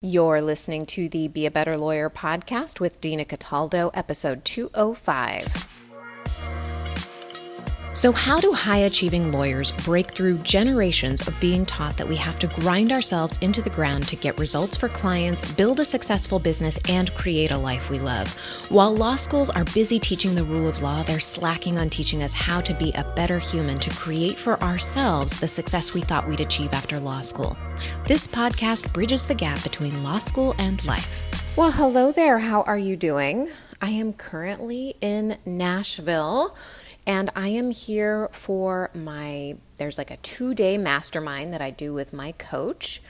You're listening to the Be a Better Lawyer podcast with Dina Cataldo, episode 205. So how do high-achieving lawyers break through generations of being taught that we have to grind ourselves into the ground to get results for clients, build a successful business, and create a life we love? While law schools are busy teaching the rule of law, they're slacking on teaching us how to be a better human to create for ourselves the success we thought we'd achieve after law school. This podcast bridges the gap between law school and life. Well, hello there. How are you doing? I am currently in Nashville. And I am here for there's like a 2-day mastermind that I do with my coach.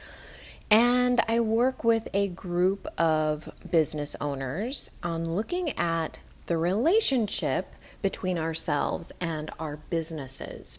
And I work with a group of business owners on looking at the relationship between ourselves and our businesses.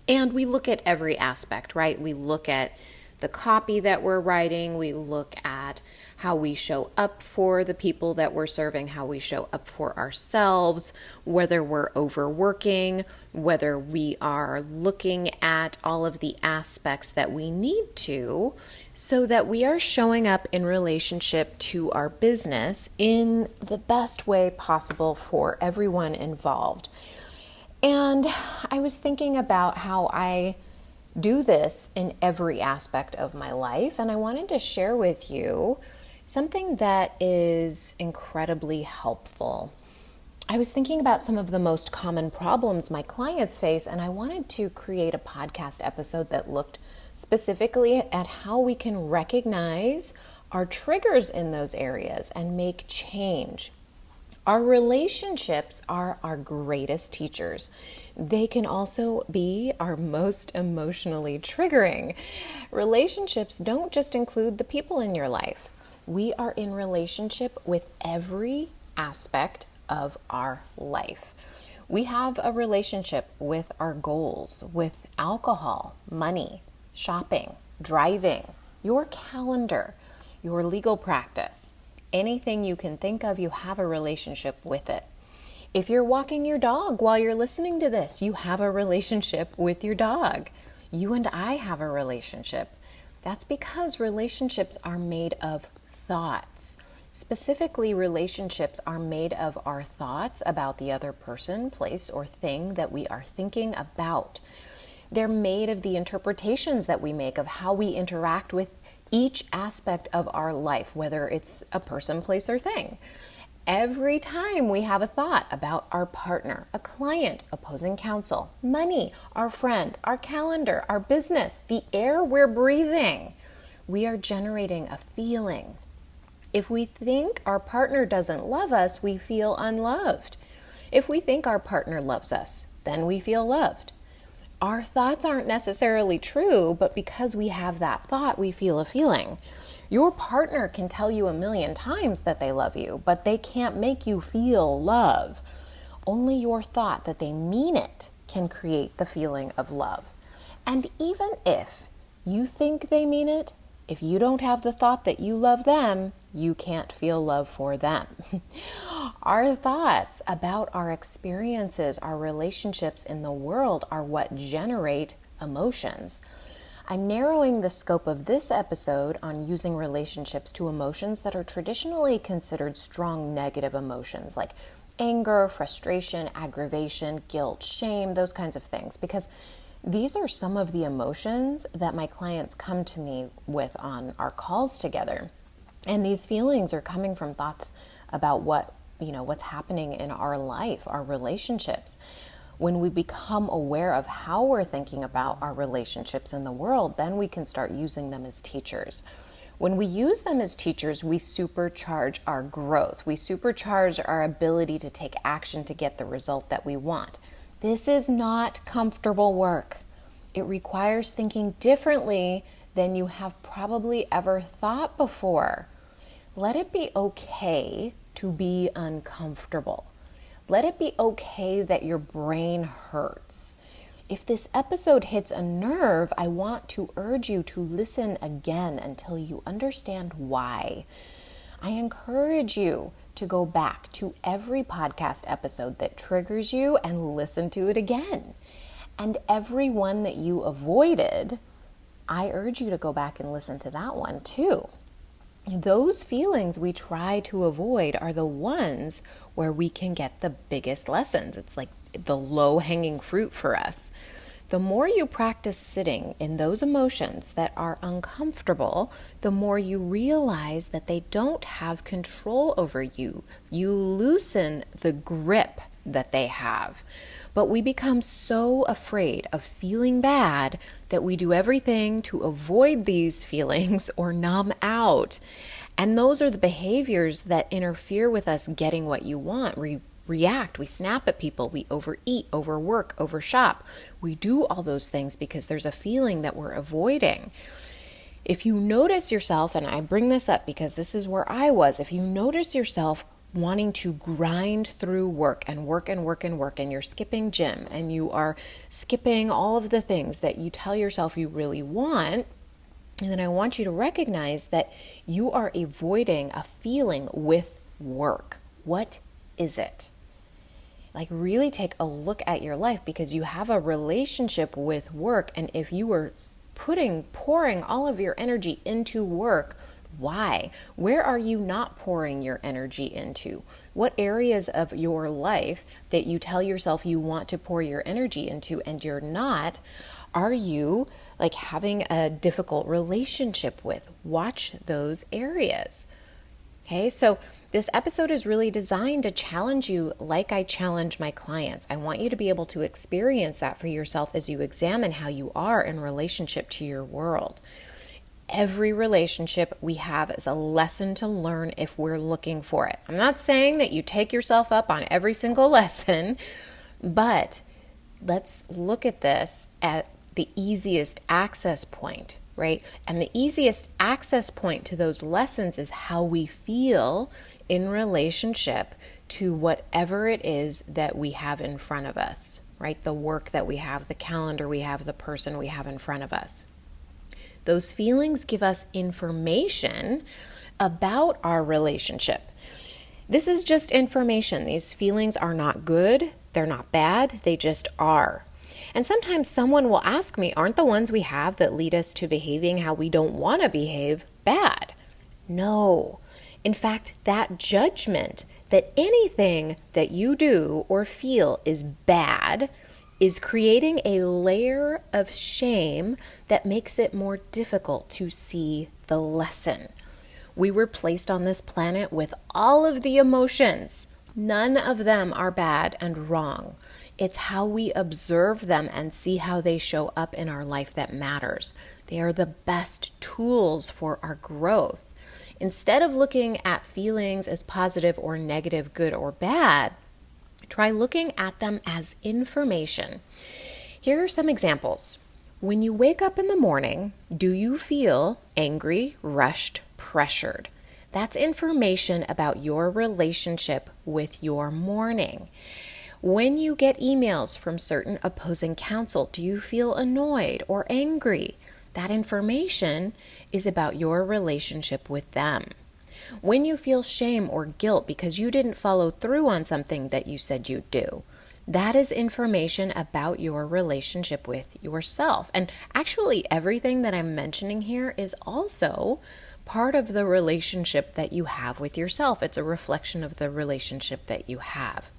And we look at every aspect, right? We look at the copy that we're writing. We look at how we show up for the people that we're serving, how we show up for ourselves, whether we're overworking, whether we are looking at all of the aspects that we need to so that we are showing up in relationship to our business in the best way possible for everyone involved. And I was thinking about how I do this in every aspect of my life, and I wanted to share with you something that is incredibly helpful. I was thinking about some of the most common problems my clients face, and I wanted to create a podcast episode that looked specifically at how we can recognize our triggers in those areas and make change. Our relationships are our greatest teachers. They can also be our most emotionally triggering. Relationships don't just include the people in your life. We are in relationship with every aspect of our life. We have a relationship with our goals, with alcohol, money, shopping, driving, your calendar, your legal practice. Anything you can think of, you have a relationship with it. If you're walking your dog while you're listening to this, you have a relationship with your dog. You and I have a relationship. That's because relationships are made of thoughts. Specifically, relationships are made of our thoughts about the other person, place, or thing that we are thinking about. They're made of the interpretations that we make of how we interact with each aspect of our life, whether it's a person, place, or thing. Every time we have a thought about our partner, a client, opposing counsel, money, our friend, our calendar, our business, the air we're breathing, we are generating a feeling. If we think our partner doesn't love us, we feel unloved. If we think our partner loves us, then we feel loved. Our thoughts aren't necessarily true, but because we have that thought, we feel a feeling. Your partner can tell you 1,000,000 times that they love you, but they can't make you feel love. Only your thought that they mean it can create the feeling of love. And even if you think they mean it, if you don't have the thought that you love them, you can't feel love for them. Our thoughts about our experiences, our relationships in the world are what generate emotions. I'm narrowing the scope of this episode on using relationships to emotions that are traditionally considered strong negative emotions like anger, frustration, aggravation, guilt, shame, those kinds of things, because these are some of the emotions that my clients come to me with on our calls together. And these feelings are coming from thoughts about what's happening in our life, our relationships. When we become aware of how we're thinking about our relationships in the world, then we can start using them as teachers. When we use them as teachers, we supercharge our growth. We supercharge our ability to take action to get the result that we want. This is not comfortable work. It requires thinking differently than you have probably ever thought before. Let it be okay to be uncomfortable. Let it be okay that your brain hurts. If this episode hits a nerve, I want to urge you to listen again until you understand why. I encourage you to go back to every podcast episode that triggers you and listen to it again. And every one that you avoided, I urge you to go back and listen to that one too. those feelings we try to avoid are the ones where we can get the biggest lessons. It's like the low-hanging fruit for us. The more you practice sitting in those emotions that are uncomfortable, the more you realize that they don't have control over you. You loosen the grip that they have. But we become so afraid of feeling bad that we do everything to avoid these feelings or numb out. And those are the behaviors that interfere with us getting what you want. We react, we snap at people, we overeat, overwork, overshop. We do all those things because there's a feeling that we're avoiding. If you notice yourself, and I bring this up because this is where I was, if you notice yourself wanting to grind through work and work and work and work, and you're skipping gym and you are skipping all of the things that you tell yourself you really want, and then I want you to recognize that you are avoiding a feeling with work. What is it? Like, really take a look at your life, because you have a relationship with work, and if you were pouring all of your energy into work, why? Where are you not pouring your energy into? What areas of your life that you tell yourself you want to pour your energy into and you're not, are you like having a difficult relationship with? Watch those areas. Okay, so this episode is really designed to challenge you like I challenge my clients. I want you to be able to experience that for yourself as you examine how you are in relationship to your world. Every relationship we have is a lesson to learn if we're looking for it. I'm not saying that you take yourself up on every single lesson, but let's look at this at the easiest access point, right? And the easiest access point to those lessons is how we feel in relationship to whatever it is that we have in front of us, right? The work that we have, the calendar we have, the person we have in front of us. Those feelings give us information about our relationship. This is just information. These feelings are not good. They're not bad. They just are. And sometimes someone will ask me, aren't the ones we have that lead us to behaving how we don't want to behave bad? No. In fact, that judgment that anything that you do or feel is bad is creating a layer of shame that makes it more difficult to see the lesson. We were placed on this planet with all of the emotions. None of them are bad and wrong. It's how we observe them and see how they show up in our life that matters. They are the best tools for our growth. Instead of looking at feelings as positive or negative, good or bad, try looking at them as information. Here are some examples. When you wake up in the morning, do you feel angry, rushed, pressured? That's information about your relationship with your morning. When you get emails from certain opposing counsel, do you feel annoyed or angry? That information is about your relationship with them. When you feel shame or guilt because you didn't follow through on something that you said you'd do, that is information about your relationship with yourself. And actually, everything that I'm mentioning here is also part of the relationship that you have with yourself. It's a reflection of the relationship that you have.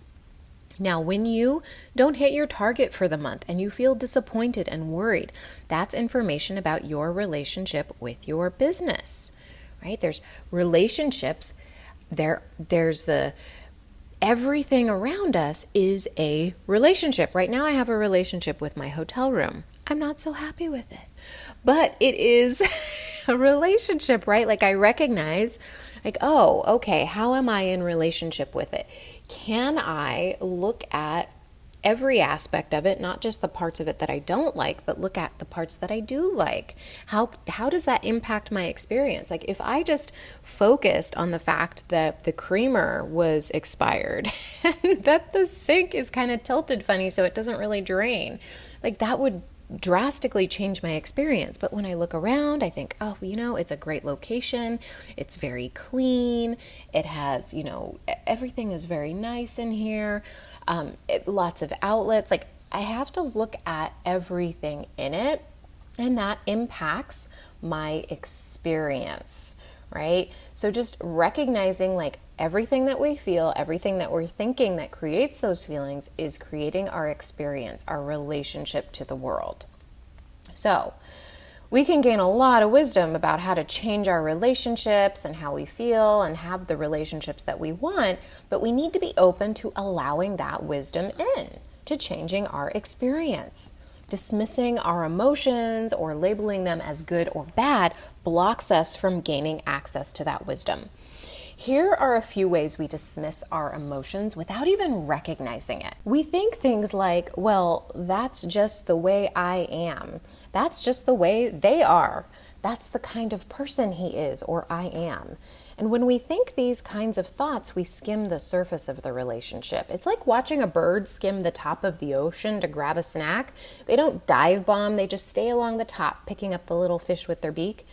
Now, when you don't hit your target for the month and you feel disappointed and worried, that's information about your relationship with your business, right? There's relationships. There's everything around us is a relationship. Right now I have a relationship with my hotel room. I'm not so happy with it, but it is a relationship, right? Like, I recognize, like, oh, okay, how am I in relationship with it? Can I look at every aspect of it, not just the parts of it that I don't like, but look at the parts that I do like? How does that impact my experience? Like, if I just focused on the fact that the creamer was expired and that the sink is kind of tilted funny so it doesn't really drain, like, that would drastically change my experience. But when I look around, I think, oh, it's a great location. It's very clean. It has, everything is very nice in here. Lots of outlets. Like, I have to look at everything in it, and that impacts my experience, right? So just recognizing like everything that we feel, everything that we're thinking that creates those feelings is creating our experience, our relationship to the world. So we can gain a lot of wisdom about how to change our relationships and how we feel and have the relationships that we want, but we need to be open to allowing that wisdom in, to changing our experience. Dismissing our emotions or labeling them as good or bad blocks us from gaining access to that wisdom. Here are a few ways we dismiss our emotions without even recognizing it. We think things like, well, that's just the way I am. That's just the way they are. That's the kind of person he is or I am. And when we think these kinds of thoughts, we skim the surface of the relationship. It's like watching a bird skim the top of the ocean to grab a snack. They don't dive bomb, they just stay along the top, picking up the little fish with their beak.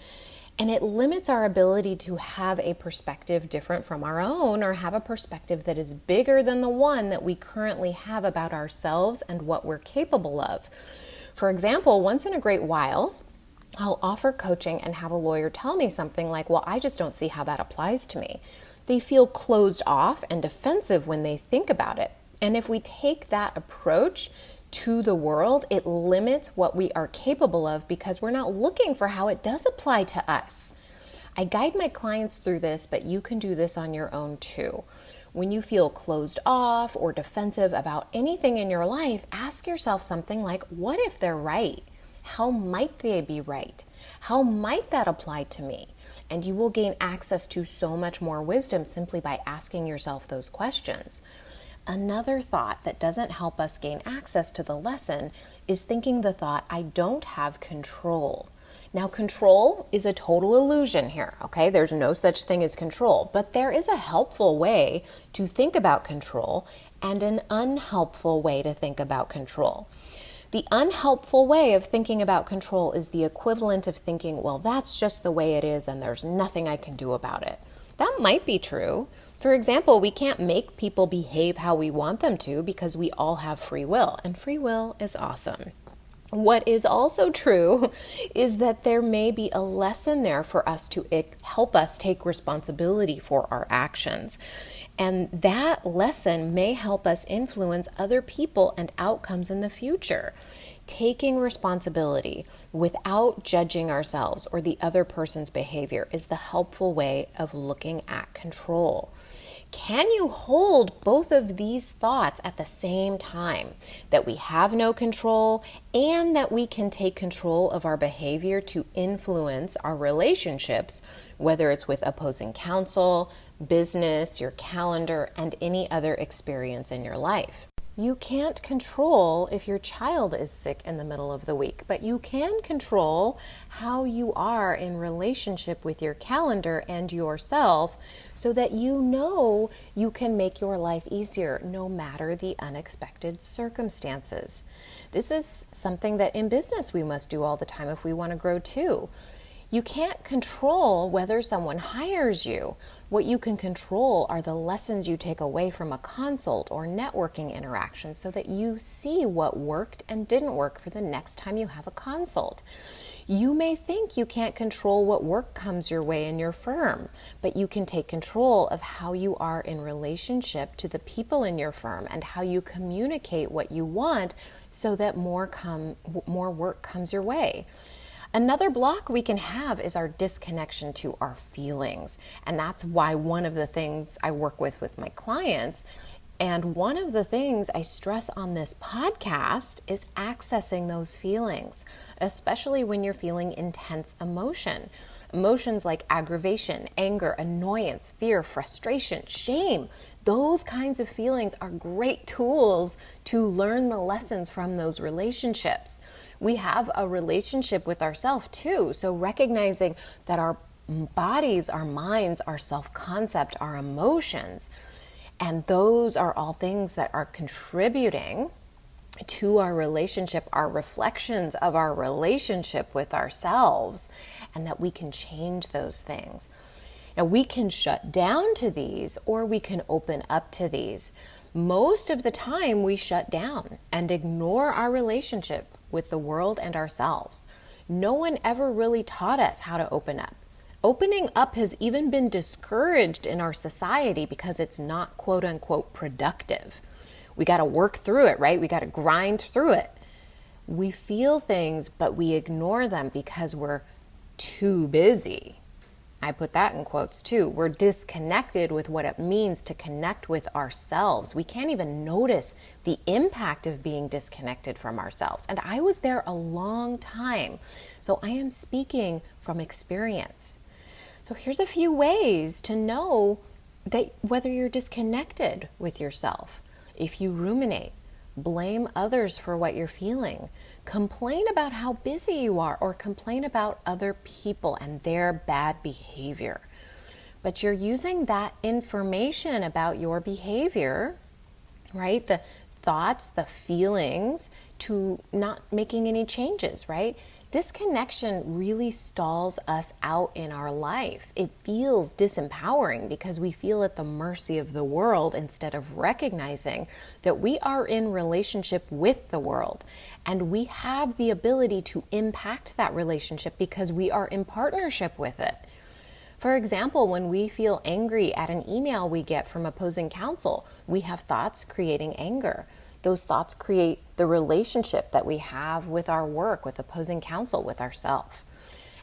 And it limits our ability to have a perspective different from our own, or have a perspective that is bigger than the one that we currently have about ourselves and what we're capable of. For example, once in a great while, I'll offer coaching and have a lawyer tell me something like, well, I just don't see how that applies to me. They feel closed off and defensive when they think about it. And if we take that approach to the world, it limits what we are capable of because we're not looking for how it does apply to us. I guide my clients through this, but you can do this on your own too. When you feel closed off or defensive about anything in your life, ask yourself something like, what if they're right? How might they be right? How might that apply to me? And you will gain access to so much more wisdom simply by asking yourself those questions. Another thought that doesn't help us gain access to the lesson is thinking the thought, I don't have control. Now, control is a total illusion here, okay? There's no such thing as control, but there is a helpful way to think about control and an unhelpful way to think about control. The unhelpful way of thinking about control is the equivalent of thinking, well, that's just the way it is and there's nothing I can do about it. That might be true. For example, we can't make people behave how we want them to because we all have free will, and free will is awesome. What is also true is that there may be a lesson there for us to help us take responsibility for our actions. And that lesson may help us influence other people and outcomes in the future. Taking responsibility without judging ourselves or the other person's behavior is the helpful way of looking at control. Can you hold both of these thoughts at the same time? That we have no control and that we can take control of our behavior to influence our relationships, whether it's with opposing counsel, business, your calendar, and any other experience in your life. You can't control if your child is sick in the middle of the week, but you can control how you are in relationship with your calendar and yourself so that you know you can make your life easier no matter the unexpected circumstances. This is something that in business we must do all the time if we want to grow too. You can't control whether someone hires you. What you can control are the lessons you take away from a consult or networking interaction so that you see what worked and didn't work for the next time you have a consult. You may think you can't control what work comes your way in your firm, but you can take control of how you are in relationship to the people in your firm and how you communicate what you want so that more work comes your way. Another block we can have is our disconnection to our feelings. And that's why one of the things I work with my clients, and one of the things I stress on this podcast is accessing those feelings, especially when you're feeling intense emotion. Emotions like aggravation, anger, annoyance, fear, frustration, shame. Those kinds of feelings are great tools to learn the lessons from those relationships. We have a relationship with ourselves too. So recognizing that our bodies, our minds, our self-concept, our emotions, and those are all things that are contributing to our relationship, are reflections of our relationship with ourselves, and that we can change those things. Now, we can shut down to these or we can open up to these. Most of the time, we shut down and ignore our relationship with the world and ourselves. No one ever really taught us how to open up. Opening up has even been discouraged in our society because it's not quote unquote productive. We got to work through it, right? We got to grind through it. We feel things, but we ignore them because we're too busy. I put that in quotes too. We're disconnected with what it means to connect with ourselves. We can't even notice the impact of being disconnected from ourselves. And I was there a long time. So I am speaking from experience. So here's a few ways to know that whether you're disconnected with yourself. If you ruminate, blame others for what you're feeling, complain about how busy you are, or complain about other people and their bad behavior. But you're using that information about your behavior, right? The thoughts, the feelings, to not making any changes, right? Disconnection really stalls us out in our life. It feels disempowering because we feel at the mercy of the world instead of recognizing that we are in relationship with the world and we have the ability to impact that relationship because we are in partnership with it. For example, when we feel angry at an email we get from opposing counsel, we have thoughts creating anger. Those thoughts create the relationship that we have with our work, with opposing counsel, with ourselves.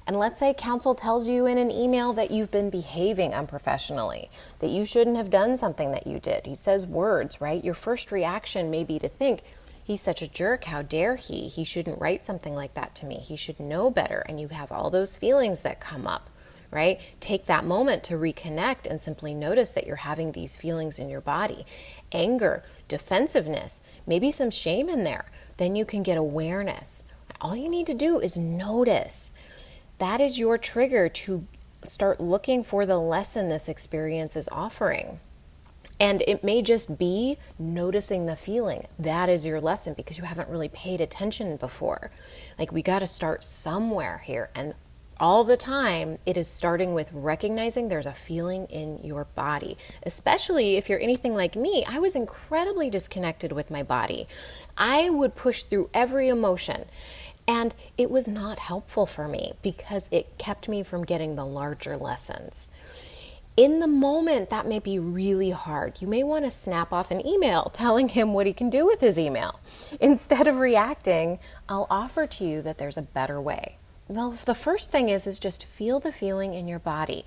And let's say counsel tells you in an email that you've been behaving unprofessionally, that you shouldn't have done something that you did. He says words, right? Your first reaction may be to think, he's such a jerk, how dare he? He shouldn't write something like that to me. He should know better. And you have all those feelings that come up, right? Take that moment to reconnect and simply notice that you're having these feelings in your body. Anger, defensiveness, maybe some shame in there. Then you can get awareness. All you need to do is notice. That is your trigger to start looking for the lesson this experience is offering. And it may just be noticing the feeling. That is your lesson because you haven't really paid attention before. Like, we got to start somewhere here. And all the time, it is starting with recognizing there's a feeling in your body. Especially if you're anything like me, I was incredibly disconnected with my body. I would push through every emotion. And it was not helpful for me because it kept me from getting the larger lessons. In the moment, that may be really hard. You may want to snap off an email telling him what he can do with his email. Instead of reacting, I'll offer to you that there's a better way. Well, the first thing is just feel the feeling in your body.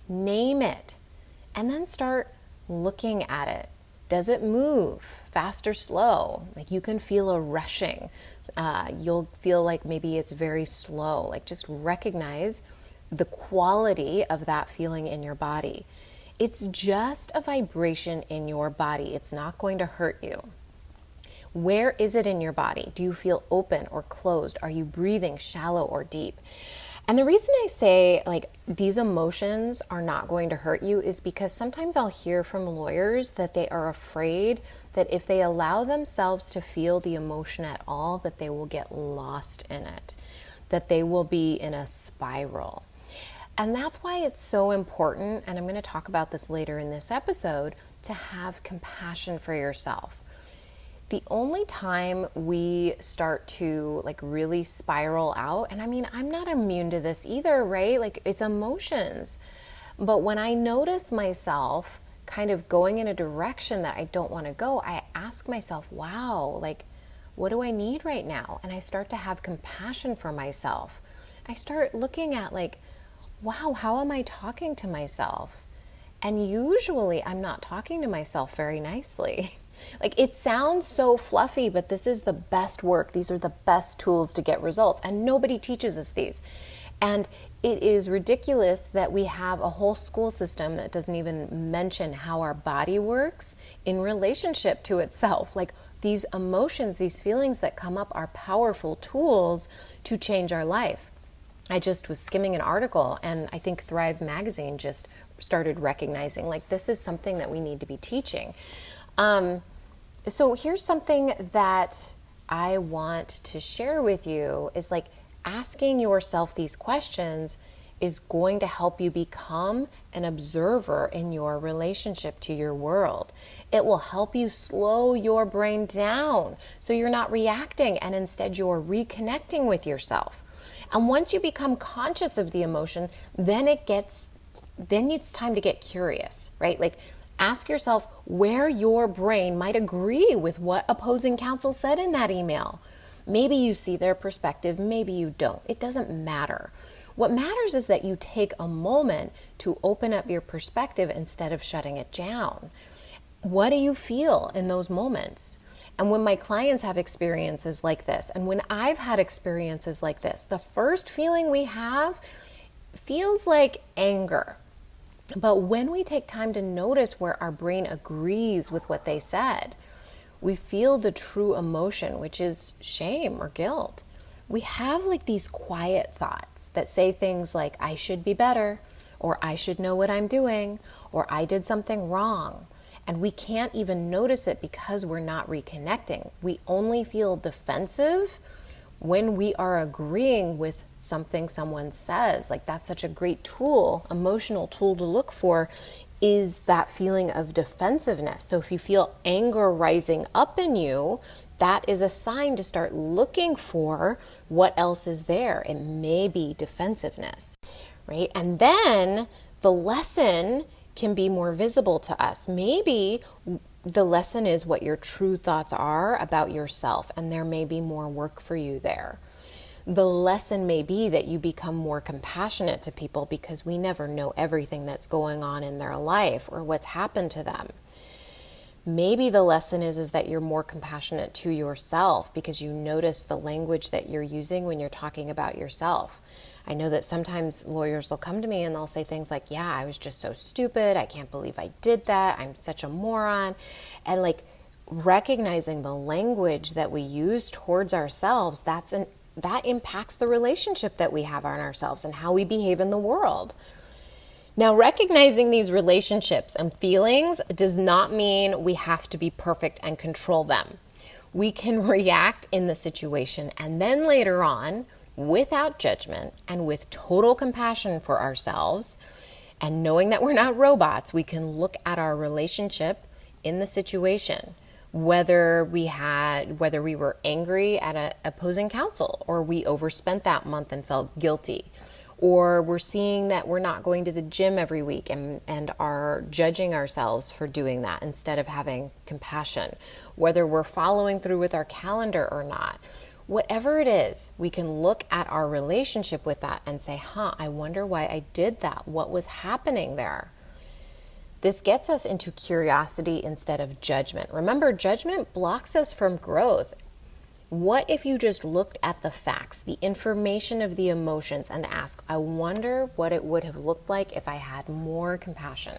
Name it. And then start looking at it. Does it move fast or slow? Like, you can feel a rushing. You'll feel like maybe it's very slow. Like, just recognize the quality of that feeling in your body. It's just a vibration in your body. It's not going to hurt you. Where is it in your body? Do you feel open or closed? Are you breathing shallow or deep? And the reason I say like these emotions are not going to hurt you is because sometimes I'll hear from lawyers that they are afraid that if they allow themselves to feel the emotion at all, that they will get lost in it, that they will be in a spiral. And that's why it's so important, and I'm going to talk about this later in this episode, to have compassion for yourself. The only time we start to like really spiral out, and I mean, I'm not immune to this either, right? Like, it's emotions. But when I notice myself kind of going in a direction that I don't want to go, I ask myself, wow, like, what do I need right now? And I start to have compassion for myself. I start looking at like, wow, how am I talking to myself? And usually I'm not talking to myself very nicely. Like, it sounds so fluffy, but this is the best work. These are the best tools to get results, and nobody teaches us these. And it is ridiculous that we have a whole school system that doesn't even mention how our body works in relationship to itself. Like, these emotions, these feelings that come up are powerful tools to change our life. I just was skimming an article, and I think Thrive Magazine just started recognizing, like, this is something that we need to be teaching. So here's something that I want to share with you is like asking yourself these questions is going to help you become an observer in your relationship to your world. It will help you slow your brain down so you're not reacting and instead you're reconnecting with yourself. And once you become conscious of the emotion, then it's time to get curious, right? Like, ask yourself where your brain might agree with what opposing counsel said in that email. Maybe you see their perspective, maybe you don't. It doesn't matter. What matters is that you take a moment to open up your perspective instead of shutting it down. What do you feel in those moments? And when my clients have experiences like this, and when I've had experiences like this, the first feeling we have feels like anger. But when we take time to notice where our brain agrees with what they said, we feel the true emotion, which is shame or guilt. We have like these quiet thoughts that say things like, I should be better, or I should know what I'm doing, or I did something wrong. And we can't even notice it because we're not reconnecting. We only feel defensive when we are agreeing with something someone says. Like, that's such a great tool, emotional tool to look for, is that feeling of defensiveness. So if you feel anger rising up in you, that is a sign to start looking for what else is there. It may be defensiveness, right? And then the lesson can be more visible to us. Maybe the lesson is what your true thoughts are about yourself, and there may be more work for you there. The lesson may be that you become more compassionate to people because we never know everything that's going on in their life or what's happened to them. Maybe the lesson is that you're more compassionate to yourself because you notice the language that you're using when you're talking about yourself. I know that sometimes lawyers will come to me and they'll say things like, yeah, I was just so stupid. I can't believe I did that. I'm such a moron. And like, recognizing the language that we use towards ourselves, that impacts the relationship that we have on ourselves and how we behave in the world. Now, recognizing these relationships and feelings does not mean we have to be perfect and control them. We can react in the situation and then later on, without judgment and with total compassion for ourselves, and knowing that we're not robots, we can look at our relationship in the situation. Whether we were angry at an opposing counsel, or we overspent that month and felt guilty, or we're seeing that we're not going to the gym every week and are judging ourselves for doing that instead of having compassion, whether we're following through with our calendar or not. Whatever it is, we can look at our relationship with that and say, I wonder why I did that. What was happening there? This gets us into curiosity instead of judgment. Remember, judgment blocks us from growth. What if you just looked at the facts, the information of the emotions, and asked, I wonder what it would have looked like if I had more compassion,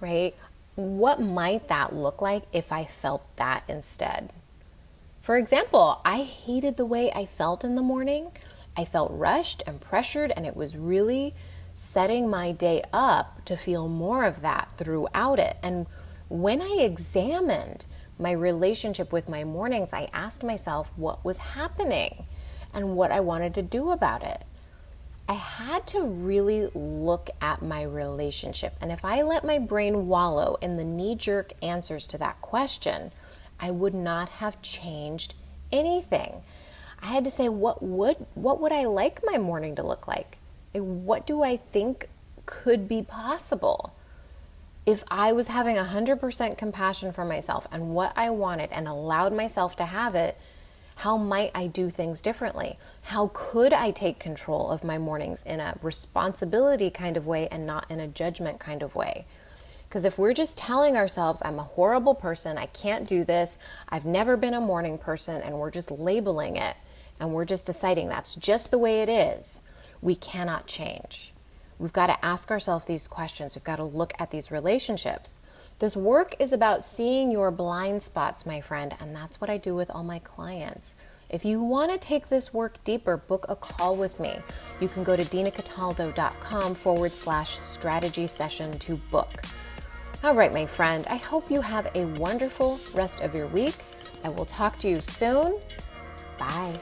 right? What might that look like if I felt that instead? For example, I hated the way I felt in the morning. I felt rushed and pressured, and it was really setting my day up to feel more of that throughout it. And when I examined my relationship with my mornings, I asked myself what was happening and what I wanted to do about it. I had to really look at my relationship. And if I let my brain wallow in the knee-jerk answers to that question, I would not have changed anything. I had to say, what would I like my morning to look like? What do I think could be possible? If I was having 100% compassion for myself and what I wanted and allowed myself to have it, how might I do things differently? How could I take control of my mornings in a responsibility kind of way and not in a judgment kind of way? Because if we're just telling ourselves, I'm a horrible person, I can't do this, I've never been a morning person, and we're just labeling it, and we're just deciding that's just the way it is, we cannot change. We've got to ask ourselves these questions. We've got to look at these relationships. This work is about seeing your blind spots, my friend, and that's what I do with all my clients. If you want to take this work deeper, book a call with me. You can go to dinacataldo.com/strategy session to book. All right, my friend, I hope you have a wonderful rest of your week. I will talk to you soon. Bye.